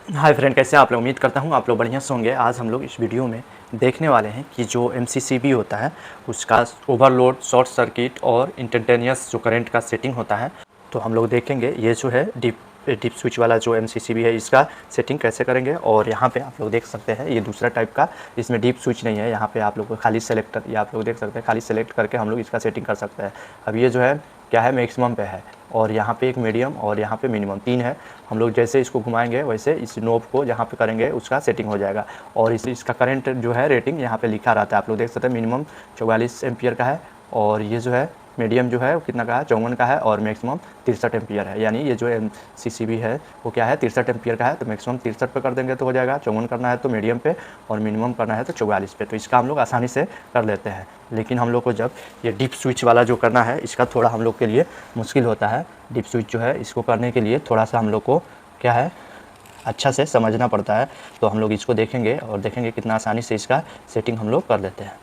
Hi friend, कैसे हैं आप लोग। उम्मीद करता हूँ आप लोग बढ़िया से होंगे। आज हम लोग इस वीडियो में देखने वाले हैं कि जो एमसीसीबी होता है उसका ओवरलोड, शॉर्ट सर्किट और इंस्टैन्टेनियस जो करंट का सेटिंग होता है, तो हम लोग देखेंगे ये जो है डीप स्विच वाला जो एमसीसीबी है इसका सेटिंग कैसे करेंगे। और यहाँ पे आप लोग देख सकते हैं ये दूसरा टाइप का, इसमें डीप स्विच नहीं है। यहाँ पे आप लोग को खाली सेलेक्टर, या आप लोग देख सकते हैं खाली सेलेक्ट करके हम लोग इसका सेटिंग कर सकते हैं। अब ये जो है क्या है, मैक्सिमम पे है, और यहाँ पे एक मीडियम और यहाँ पे मिनिमम, तीन है। हम लोग जैसे इसको घुमाएंगे वैसे इस नोब को जहाँ पे करेंगे उसका सेटिंग हो जाएगा। और इसका करंट जो है रेटिंग यहाँ पे लिखा रहता है, आप लोग देख सकते हैं। मिनिमम 44 एम्पियर का है, और ये जो है मीडियम जो है वो कितना का है, 54 का है, और मैक्सिमम 63 एम्पियर है। यानी ये जो एमसीसीबी है वो क्या है, 63 एम्पियर का है। तो मैक्सिमम 63 पे कर देंगे तो हो जाएगा, 54 करना है तो मीडियम पे, और मिनिमम करना है तो 44 पे। तो इसका हम लोग आसानी से कर लेते हैं। लेकिन हम लोग को जब ये डीप स्विच वाला जो करना है इसका थोड़ा हम लोग के लिए मुश्किल होता है। डीप स्विच जो है इसको करने के लिए थोड़ा सा हम लोग को क्या है, अच्छा से समझना पड़ता है। तो हम लोग इसको देखेंगे और देखेंगे कितना आसानी से इसका सेटिंग हम लोग कर लेते हैं।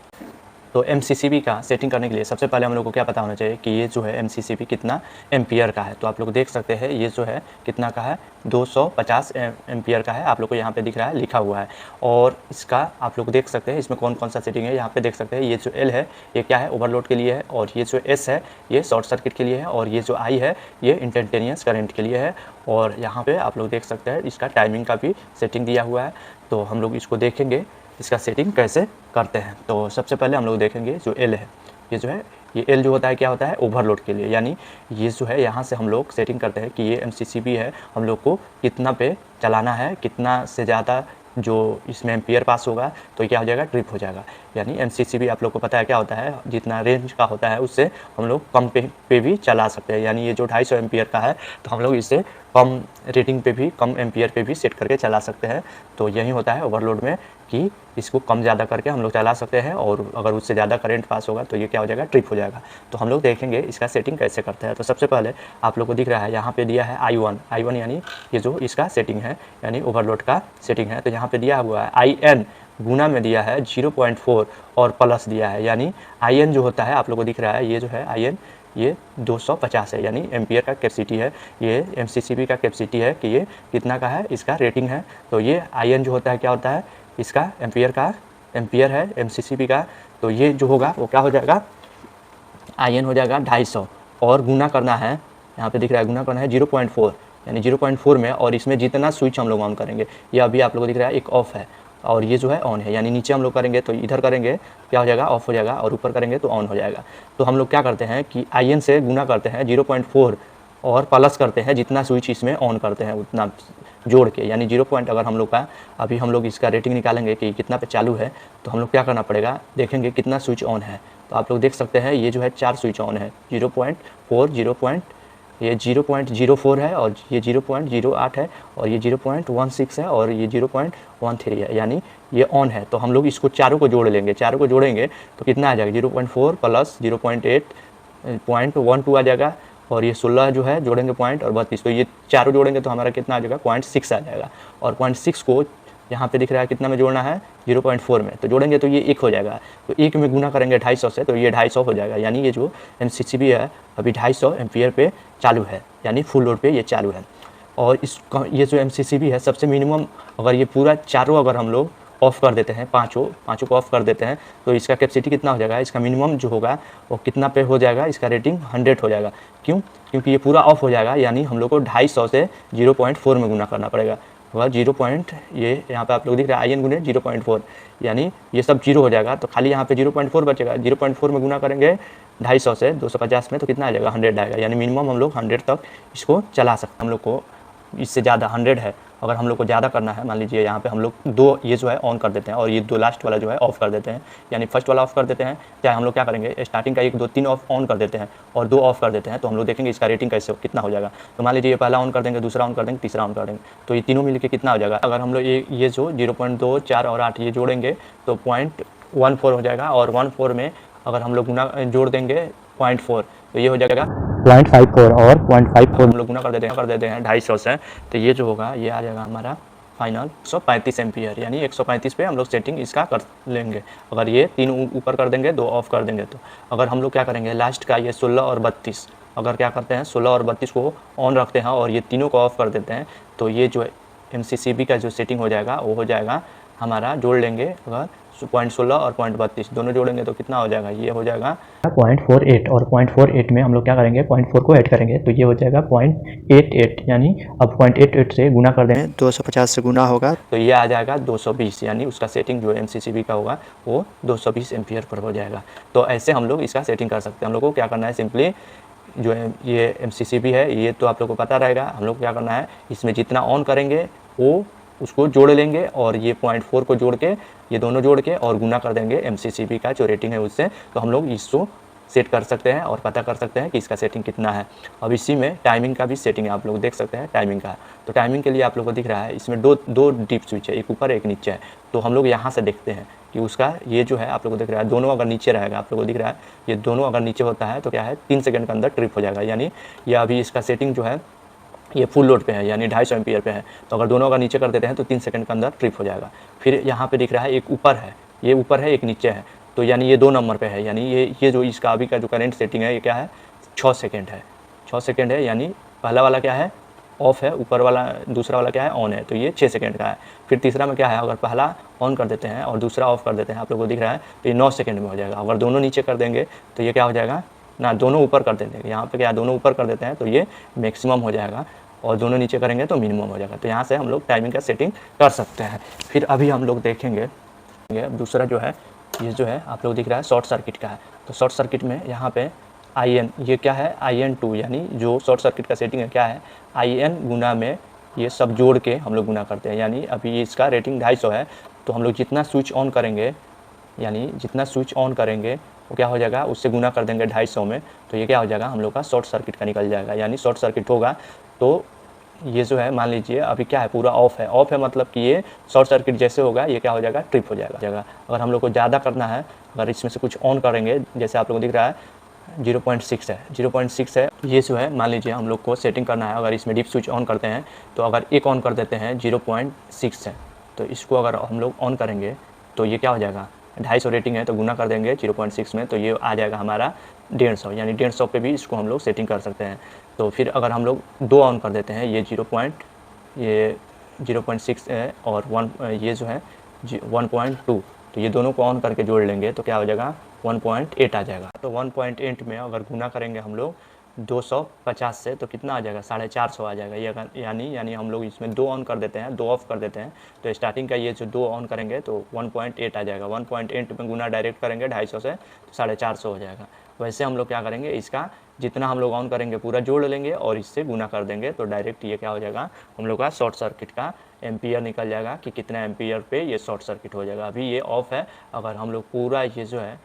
तो एमसीसीबी का सेटिंग करने के लिए सबसे पहले हम लोग को क्या पता होना चाहिए कि ये जो है एमसीसीबी कितना एम्पियर का है। तो आप लोग देख सकते हैं ये जो है कितना का है, 250 एम्पियर का है। आप लोग को यहाँ पे दिख रहा है, लिखा हुआ है। और इसका आप लोग देख सकते हैं इसमें कौन कौन सा सेटिंग है। यहाँ पे देख सकते हैं ये जो एल है ये क्या है, ओवरलोड के लिए है, और ये जो एस है ये शॉर्ट सर्किट के लिए है, और ये जो आई है ये इंस्टैन्टेनियस करंट के लिए है। और यहाँ पे आप लोग देख सकते हैं इसका टाइमिंग का भी सेटिंग दिया हुआ है। तो हम लोग इसको देखेंगे इसका सेटिंग कैसे करते हैं। तो सबसे पहले हम लोग देखेंगे जो एल है, ये जो है ये एल जो होता है क्या होता है, ओवरलोड के लिए। यानी ये जो है यहाँ से हम लोग सेटिंग करते हैं कि ये एमसीसीबी है, हम लोग को कितना पे चलाना है, कितना से ज़्यादा जो इसमें एम्पियर पास होगा तो क्या हो जाएगा, ट्रिप हो जाएगा। यानी एमसीसीबी आप लोग को पता है क्या होता है, जितना रेंज का होता है उससे हम लोग कम पे भी चला सकते हैं। यानी ये जो 250 एम्पियर का है तो हम लोग इसे कम रेटिंग पे भी, कम एम्पियर पे भी सेट करके चला सकते हैं। तो यही होता है ओवरलोड में कि इसको कम ज़्यादा करके हम लोग चला सकते हैं, और अगर उससे ज़्यादा करंट पास होगा तो ये क्या हो जाएगा, ट्रिप हो जाएगा। तो हम लोग देखेंगे इसका सेटिंग कैसे करते हैं। तो सबसे पहले आप लोग को दिख रहा है यहाँ पे दिया है I1 यानी ये जो इसका सेटिंग है, यानी ओवरलोड का सेटिंग है। तो यहाँ पे दिया हुआ है IN, गुना में दिया है 0.4 और प्लस दिया है। यानी IN जो होता है आप लोग को दिख रहा है, ये जो है IN ये 250 है, यानी एम्पियर का कैपेसिटी है। ये एमसीसीबी का कैपेसिटी है कि ये कितना का है, इसका रेटिंग है। तो ये IN जो होता है क्या होता है, इसका एम्पियर है एमसीसीबी का। तो ये जो होगा वो क्या हो जाएगा, IN हो जाएगा 250, और गुना करना है, यहाँ पे दिख रहा है गुना करना है 0.4, यानी 0.4 में। और इसमें जितना स्विच हम लोग ऑन करेंगे, ये अभी आप लोगों को दिख रहा है एक ऑफ है और ये जो है ऑन है। यानी नीचे हम लोग करेंगे तो इधर करेंगे क्या हो जाएगा, ऑफ हो जाएगा, और ऊपर करेंगे तो ऑन हो जाएगा। तो हम लोग क्या करते हैं कि IN से गुना करते हैं 0.4 और प्लस करते हैं जितना स्विच इसमें ऑन करते हैं उतना जोड़ के। यानी 0 पॉइंट अगर हम लोग का, अभी हम लोग इसका रेटिंग निकालेंगे कि कितना पे चालू है, तो हम लोग क्या करना पड़ेगा, देखेंगे कितना स्विच ऑन है। तो आप लोग देख सकते हैं ये जो है 4 स्विच ऑन है, 0.4, ये 0.04 है, और ये 0.08 है, और ये 0.16 है, और ये 0.13 है, यानी ये ऑन है। तो हम लोग इसको चारों को जोड़ लेंगे, चारों को जोड़ेंगे तो कितना आ जाएगा, 0.4 प्लस 0.8 आ जाएगा, और ये 16 जो है जोड़ेंगे पॉइंट, और 32, तो ये चारों जोड़ेंगे तो हमारा कितना आ जाएगा, 0.6 आ जाएगा। और 0.6 को यहाँ पे दिख रहा है कितना में जोड़ना है, 0.4 में, तो जोड़ेंगे तो ये 1 हो जाएगा। तो 1 में गुना करेंगे 250 से तो ये 250 हो जाएगा। यानी ये जो एमसीसीबी है अभी 250 एम्पियर पे चालू है, यानी फुल लोड पे ये चालू है। और ये जो एमसीसीबी है सबसे मिनिमम, अगर ये पूरा चारों अगर हम लोग ऑफ़ कर देते हैं, पाँचों को ऑफ़ कर देते हैं, तो इसका कैपेसिटी कितना हो जाएगा, इसका मिनिमम जो होगा वो कितना पे हो जाएगा, इसका रेटिंग 100 हो जाएगा। क्यों, क्योंकि ये पूरा ऑफ हो जाएगा। यानी हम लोग को 250 से 0.4 में गुना करना पड़ेगा। अगर 0 पॉइंट, ये यहाँ पे आप लोग दिख रहा है IN गुने 0.4, यानी ये सब 0 हो जाएगा, तो खाली यहाँ पे 0.4 बचेगा। 0.4 में गुना करेंगे 250 से 250 में, तो कितना आ जाएगा, 100 आएगा। यानी मिनिमम हम लोग 100 तक इसको चला सकते हैं। हम लोग को इससे ज़्यादा 100 है, अगर हम लोग को ज़्यादा करना है, मान लीजिए यहाँ पे हम लोग 2 ये जो है ऑन कर देते हैं, और ये 2 लास्ट वाला जो है ऑफ़ कर देते हैं। यानी फर्स्ट वाला ऑफ़ कर देते हैं, चाहे हम लोग क्या करेंगे, स्टार्टिंग का 1 2 3 ऑफ ऑन कर देते हैं और 2 ऑफ़ कर देते हैं। तो हम लोग देखेंगे इसका रेटिंग कैसे कितना हो जाएगा। तो मान लीजिए ये पहला ऑन कर देंगे, दूसरा ऑन कर देंगे, तीसरा ऑन कर देंगे, तो ये तीनों मिलकर कितना हो जाएगा। अगर हम लोग ये जो 0.2, 4 और 8 ये जोड़ेंगे तो 0.14 हो जाएगा, और 1.4 में अगर हम लोग गुना जोड़ देंगे 0.4, तो ये हो जाएगा 0.54, और 0.54 हम लोग गुना कर देते हैं 250 से, तो ये जो होगा ये आ जाएगा हमारा फाइनल 135 एम्पियर। यानी 135 पे हम लोग सेटिंग इसका कर लेंगे। अगर ये 3 ऊपर कर देंगे, 2 ऑफ कर देंगे, तो अगर हम लोग क्या करेंगे, लास्ट का ये 16 और 32, अगर क्या करते हैं 16 और 32 को ऑन रखते हैं और ये तीनों को ऑफ कर देते हैं, तो ये जो MCCB का जो सेटिंग हो जाएगा वो हो जाएगा हमारा, जोड़ लेंगे अगर 0.16 और 0.32 दोनों जोड़ेंगे तो कितना हो जाएगा, ये हो जाएगा 0.48 और 0.48 में हम लोग क्या करेंगे 0.4 को ऐड करेंगे तो ये हो जाएगा 0.88, यानी अब 0.88 से गुना कर देंगे, 250 से गुना होगा तो ये आ जाएगा 220, यानी उसका सेटिंग जो MCCB का होगा वो 220 एम्पियर पर हो जाएगा। तो ऐसे हम लोग इसका सेटिंग कर सकते हैं। हम लोग को क्या करना है, सिंपली जो है ये MCCB है ये तो आप लोग को पता रहेगा। हम लोग क्या करना है, इसमें जितना ऑन करेंगे वो उसको जोड़ लेंगे और ये 0.4 को जोड़ के, ये दोनों जोड़ के और गुना कर देंगे MCCB का जो रेटिंग है उससे। तो हम लोग इसको सेट कर सकते हैं और पता कर सकते हैं कि इसका सेटिंग कितना है। अब इसी में टाइमिंग का भी सेटिंग है, आप लोग देख सकते हैं टाइमिंग का। तो टाइमिंग के लिए आप लोग को दिख रहा है इसमें दो डीप स्विच है, एक ऊपर एक नीचे है। तो हम लोग यहाँ से देखते हैं कि उसका ये जो है आप लोग को दिख रहा है, दोनों अगर नीचे रहेगा, आप लोग को दिख रहा है ये दोनों अगर नीचे होता है तो क्या है 3 सेकंड के अंदर ट्रिप हो जाएगा। यानी ये अभी इसका सेटिंग जो है ये फुल लोड पे है, यानी 250 एम्पियर पे है। तो अगर दोनों अगर नीचे कर देते हैं तो 3 सेकंड के अंदर ट्रिप हो जाएगा। फिर यहाँ पे दिख रहा है एक ऊपर है, ये ऊपर है एक नीचे है, तो यानी ये 2 नंबर पे है। यानी ये जो इसका अभी का जो करंट सेटिंग है ये क्या है 6 सेकंड है, 6 सेकंड है। यानी पहला वाला क्या है ऑफ है, ऊपर वाला दूसरा वाला क्या है ऑन है, तो ये 6 सेकंड का है। फिर तीसरा में क्या है, अगर पहला ऑन कर देते हैं और दूसरा ऑफ कर देते हैं, आप लोगों को दिख रहा है तो ये 9 सेकंड में हो जाएगा। अगर दोनों नीचे कर देंगे तो ये क्या हो जाएगा ना, दोनों ऊपर कर देंगे, यहाँ पे क्या दोनों ऊपर कर देते हैं तो ये मैक्सिमम हो जाएगा और दोनों नीचे करेंगे तो मिनिमम हो जाएगा। तो यहाँ से हम लोग टाइमिंग का सेटिंग कर सकते हैं। फिर अभी हम लोग देखेंगे दूसरा जो है, ये जो है आप लोग दिख रहा है शॉर्ट सर्किट का है। तो शॉर्ट सर्किट में यहाँ पे IN ये क्या है IN2, यानी जो शॉर्ट सर्किट का सेटिंग है क्या है IN गुना में ये सब जोड़ के हम लोग गुना करते हैं। यानी अभी इसका रेटिंग 250 है, तो हम लोग जितना स्विच ऑन करेंगे, यानी जितना स्विच ऑन करेंगे वो क्या हो जाएगा उससे गुना कर देंगे 250 में, तो ये क्या हो जाएगा हम लोग का शॉर्ट सर्किट का निकल जाएगा। यानी शॉर्ट सर्किट होगा तो ये जो है मान लीजिए अभी क्या है पूरा ऑफ है, ऑफ है मतलब कि ये शॉर्ट सर्किट जैसे होगा ये क्या हो जाएगा ट्रिप हो जाएगा। अगर हम लोग को ज़्यादा करना है, अगर इसमें से कुछ ऑन करेंगे, जैसे आप लोग को दिख रहा है 0.6 है, 0.6 है, ये जो है मान लीजिए हम लोग को सेटिंग करना है। अगर इसमें डीप स्विच ऑन करते हैं तो अगर एक ऑन कर देते हैं 0.6 है, तो इसको अगर हम लोग ऑन करेंगे तो ये क्या हो जाएगा 250 रेटिंग है तो गुना कर देंगे 0.6 में, तो ये आ जाएगा हमारा 150, यानी 150 पे भी इसको हम लोग सेटिंग कर सकते हैं। तो फिर अगर हम लोग 2 ऑन कर देते हैं, ये 0.6 है और 1 ये जो है 1.2, तो ये दोनों को ऑन करके जोड़ लेंगे तो क्या हो जाएगा 1.8 आ जाएगा। तो 1.8 में अगर गुना करेंगे हम लोग 250 से तो कितना आ जाएगा 450 आ जाएगा। ये यानी हम लोग इसमें 2 ऑन कर देते हैं 2 ऑफ कर देते हैं, तो स्टार्टिंग का ये जो 2 ऑन करेंगे तो 1.8 आ जाएगा। 1.8 में गुना डायरेक्ट करेंगे 250 से तो 450 हो जाएगा। वैसे हम लोग क्या करेंगे, इसका जितना हम लोग ऑन करेंगे पूरा जोड़ लेंगे और इससे गुना कर देंगे तो डायरेक्ट ये क्या हो जाएगा हम लोग का शॉर्ट सर्किट का एम्पियर निकल जाएगा कि कितना एम्पियर पे ये शॉर्ट सर्किट हो जाएगा। अभी ये ऑफ है, अगर हम लोग पूरा ये जो है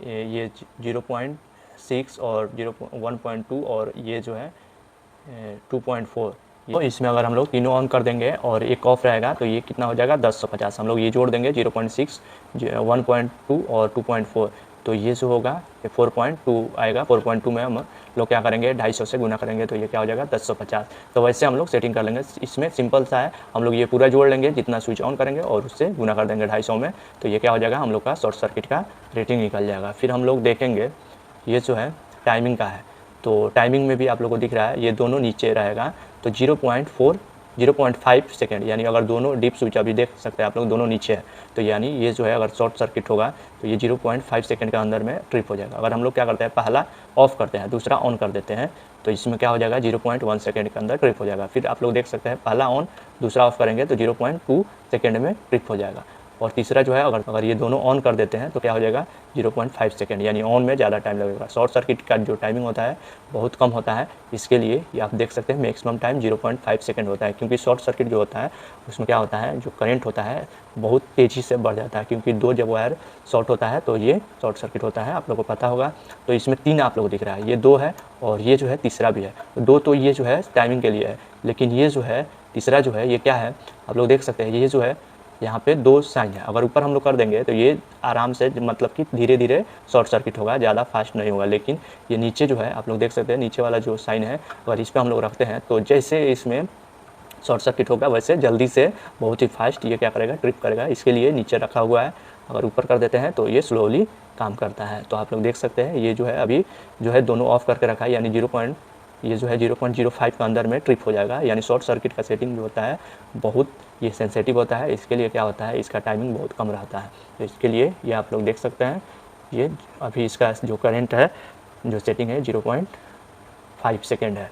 ये 0.6 और 1.2 और ये जो है 2.4, तो इसमें अगर हम लोग तीनों ऑन कर देंगे और एक ऑफ रहेगा तो ये कितना हो जाएगा 1050। हम लोग ये जोड़ देंगे 0.6, 1.2 और 2.4, तो ये जो होगा ये 4.2 आएगा। 4.2 में हम लोग क्या करेंगे 250 से गुना करेंगे तो ये क्या हो जाएगा 1050। तो वैसे हम लोग सेटिंग कर लेंगे। इसमें सिंपल सा है, हम लोग ये पूरा जोड़ लेंगे जितना स्विच ऑन करेंगे और उससे गुना कर देंगे 250 में, तो ये क्या हो जाएगा हम लोग का शॉर्ट सर्किट का रेटिंग निकल जाएगा। फिर हम लोग देखेंगे ये जो है टाइमिंग का है, तो टाइमिंग में भी आप लोग को दिख रहा है ये दोनों नीचे रहेगा तो 0.5 सेकेंड, यानी अगर दोनों डीप स्विच अभी देख सकते हैं आप लोग दोनों नीचे है, तो यानी ये जो है अगर शॉर्ट सर्किट होगा तो ये 0.5 सेकेंड के अंदर में ट्रिप हो जाएगा। अगर हम लोग क्या करते हैं पहला ऑफ करते हैं दूसरा ऑन कर देते हैं तो इसमें क्या हो जाएगा 0.1 सेकेंड के अंदर ट्रिप हो जाएगा। फिर आप लोग देख सकते हैं पहला ऑन दूसरा ऑफ करेंगे तो 0.2 सेकेंड में ट्रिप हो जाएगा। और तीसरा जो है अगर ये दोनों ऑन कर देते हैं तो क्या हो जाएगा 0.5 सेकेंड, यानी ऑन में ज़्यादा टाइम लगेगा। शॉर्ट सर्किट का जो टाइमिंग होता है बहुत कम होता है, इसके लिए ये आप देख सकते हैं मैक्सिमम टाइम 0.5 सेकेंड होता है, क्योंकि शॉर्ट सर्किट जो होता है उसमें क्या होता है जो करंट होता है बहुत तेज़ी से बढ़ जाता है, क्योंकि 2 जब वायर शॉर्ट होता है तो ये शॉर्ट सर्किट होता है, आप लोगों को पता होगा। तो इसमें 3 आप लोगों को दिख रहा है, ये 2 है और ये जो है तीसरा भी है। 2 तो ये जो है टाइमिंग के लिए है, लेकिन ये जो है तीसरा जो है ये क्या है आप लोग देख सकते हैं, ये जो है यहाँ पे 2 साइन है। अगर ऊपर हम लोग कर देंगे तो ये आराम से मतलब कि धीरे धीरे शॉर्ट सर्किट होगा, ज़्यादा फास्ट नहीं होगा। लेकिन ये नीचे जो है आप लोग देख सकते हैं नीचे वाला जो साइन है अगर इस पर हम लोग रखते हैं तो जैसे इसमें शॉर्ट सर्किट होगा वैसे जल्दी से बहुत ही फास्ट ये क्या करेगा ट्रिप करेगा, इसके लिए नीचे रखा हुआ है। अगर ऊपर कर देते हैं तो ये स्लोली काम करता है। तो आप लोग देख सकते हैं ये जो है अभी जो है दोनों ऑफ करके रखा है, यानी ये जो है 0.05 के अंदर में ट्रिप हो जाएगा। यानी शॉर्ट सर्किट का सेटिंग जो होता है बहुत ये सेंसिटिव होता है। इसके लिए क्या होता है, इसका टाइमिंग बहुत कम रहता है। तो इसके लिए ये आप लोग देख सकते हैं, ये अभी इसका जो करंट है, जो सेटिंग है 0.5 सेकेंड है।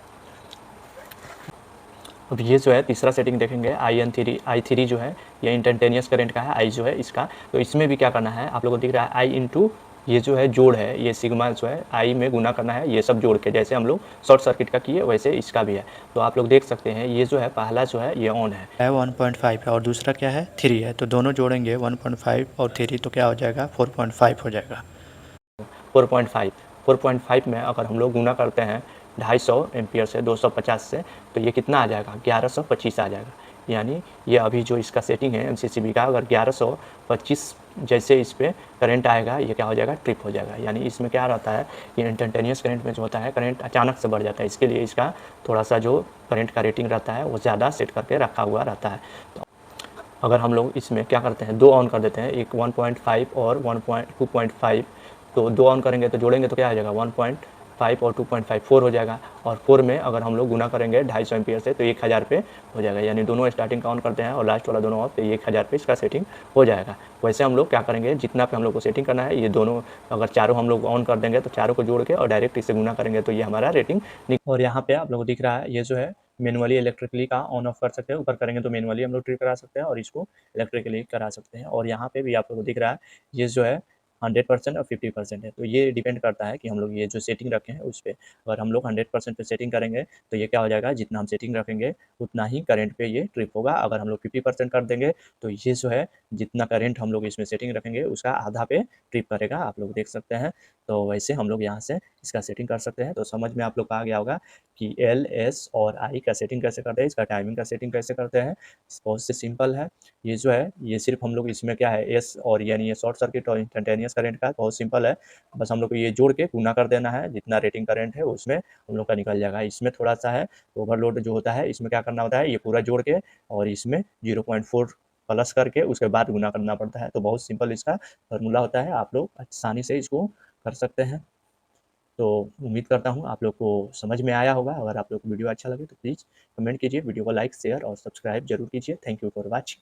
अब ये जो है तीसरा सेटिंग देखेंगे I3 जो है ये इंस्टैन्टेनियस करंट का है, I जो है इसका। तो इसमें भी क्या करना है, आप लोगों को दिख रहा है I इंटू ये जो है जोड़ है, ये सिग्मा जो है I में गुना करना है, ये सब जोड़ के, जैसे हम लोग शॉर्ट सर्किट का किए वैसे इसका भी है। तो आप लोग देख सकते हैं ये जो है पहला जो है ये ऑन है 1.5 है और दूसरा क्या है 3 है। तो दोनों जोड़ेंगे 1.5 और 3 तो क्या हो जाएगा 4.5 हो जाएगा। 4.5 में अगर हम लोग गुना करते हैं 250 एम्पियर से 250 से, तो ये कितना आ जाएगा 1125 आ जाएगा। यानी ये अभी जो इसका सेटिंग है MCCB का, अगर 1125 जैसे इस पर करंट आएगा ये क्या हो जाएगा ट्रिप हो जाएगा। यानी इसमें क्या रहता है कि इंस्टैन्टेनियस करंट में जो होता है करंट अचानक से बढ़ जाता है, इसके लिए इसका थोड़ा सा जो करंट का रेटिंग रहता है वो ज़्यादा सेट करके रखा हुआ रहता है। तो अगर हम लोग इसमें क्या करते हैं, दो ऑन कर देते हैं, एक 1.5 और 2.5, तो दो ऑन करेंगे तो जोड़ेंगे तो क्या आ जाएगा 1.5 और 2.5 4 हो जाएगा। और 4 में अगर हम लोग गुना करेंगे 250 एम्पियर से तो 1000 पे हो जाएगा। यानी दोनों स्टार्टिंग का ऑन करते हैं और लास्ट वाला दोनों ऑफ, तो 1000 पे इसका सेटिंग हो जाएगा। वैसे हम लोग क्या करेंगे, जितना पे हम लोग को सेटिंग करना है ये दोनों अगर चारों हम लोग ऑन कर देंगे तो चारों को जोड़ के और डायरेक्ट इससे गुना करेंगे तो ये हमारा रेटिंग। और यहाँ पे आप लोग को दिख रहा है ये जो है मैनुअली इलेक्ट्रिकली का ऑन ऑफ कर सकते हैं, ऊपर करेंगे तो मैनुअली हम लोग ट्रिप करा सकते हैं और इसको इलेक्ट्रिकली करा सकते हैं। और यहाँ पे भी आप लोगों को दिख रहा है ये जो है 100% और 50% है। तो ये डिपेंड करता है कि हम लोग ये जो सेटिंग रखे हैं उस पर। अगर हम लोग 100% पे सेटिंग करेंगे तो ये क्या हो जाएगा, जितना हम सेटिंग रखेंगे उतना ही करंट पे ये ट्रिप होगा। अगर हम लोग 50% कर देंगे तो ये जो है जितना करंट हम लोग इसमें सेटिंग रखेंगे उसका आधा पे ट्रिप करेगा, आप लोग देख सकते हैं। तो वैसे हम लोग यहाँ से इसका सेटिंग कर सकते हैं। तो समझ में आप लोग को आ गया होगा कि L, S और I का सेटिंग कैसे करते हैं, इसका टाइमिंग का सेटिंग कैसे करते हैं। बहुत से सिंपल है। ये जो है ये सिर्फ हम लोग इसमें क्या है S और यानी ये शॉर्ट सर्किट और इंस्टैन्टेनियस करंट का बहुत सिंपल है। बस हम लोग को ये जोड़ के गुना कर देना है, जितना रेटिंग करंट है उसमें हम लोग का निकल जाएगा। इसमें थोड़ा सा है ओवरलोड जो होता है, इसमें क्या करना होता है ये पूरा जोड़ के और इसमें 0.4 प्लस करके उसके बाद गुना करना पड़ता है। तो बहुत सिंपल इसका फॉर्मूला होता है, आप लोग आसानी से इसको कर सकते हैं। तो उम्मीद करता हूँ आप लोग को समझ में आया होगा। अगर आप लोग को वीडियो अच्छा लगे तो प्लीज़ कमेंट कीजिए, वीडियो को लाइक शेयर और सब्सक्राइब जरूर कीजिए। Thank you for watching.